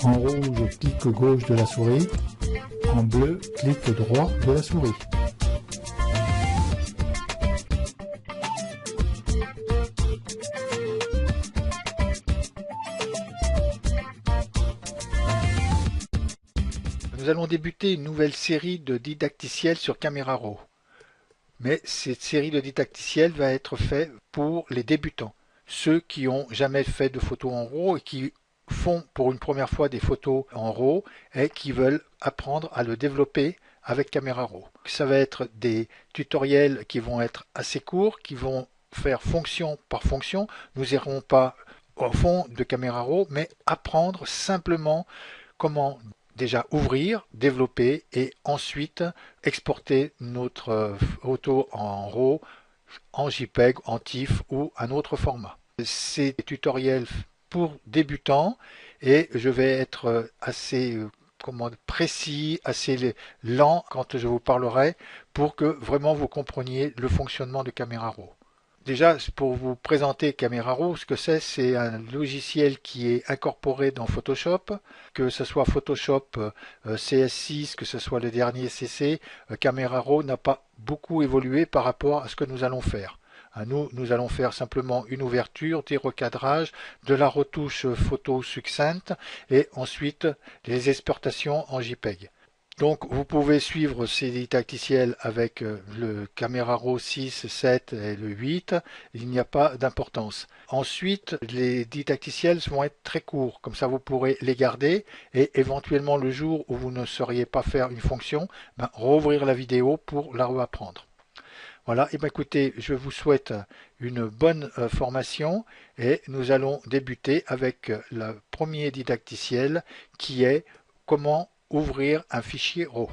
En rouge, clic gauche de la souris. En bleu, clic droit de la souris. Nous allons débuter une nouvelle série de didacticiels sur Camera Raw. Mais cette série de didacticiels va être faite pour les débutants. Ceux qui n'ont jamais fait de photos en RAW et qui font pour une première fois des photos en RAW et qui veulent apprendre à le développer avec Camera Raw. Ça va être des tutoriels qui vont être assez courts, qui vont faire fonction par fonction. Nous n'irons pas au fond de Camera Raw, mais apprendre simplement comment déjà ouvrir, développer et ensuite exporter notre photo en RAW, en JPEG, en TIFF ou un autre format. C'est des tutoriels pour débutants et je vais être assez précis, assez lent quand je vous parlerai pour que vraiment vous compreniez le fonctionnement de Camera Raw. Déjà, pour vous présenter Camera Raw, ce que c'est un logiciel qui est incorporé dans Photoshop, que ce soit Photoshop CS6, que ce soit le dernier CC, Camera Raw n'a pas beaucoup évolué par rapport à ce que nous allons faire. Nous allons faire simplement une ouverture, des recadrages, de la retouche photo succincte et ensuite les exportations en JPEG. Donc vous pouvez suivre ces didacticiels avec le Camera Raw 6, 7 et le 8, il n'y a pas d'importance. Ensuite, les didacticiels vont être très courts, comme ça vous pourrez les garder et éventuellement le jour où vous ne sauriez pas faire une fonction, rouvrir la vidéo pour la reapprendre. Voilà, et écoutez, je vous souhaite une bonne formation et nous allons débuter avec le premier didacticiel qui est comment ouvrir un fichier RAW.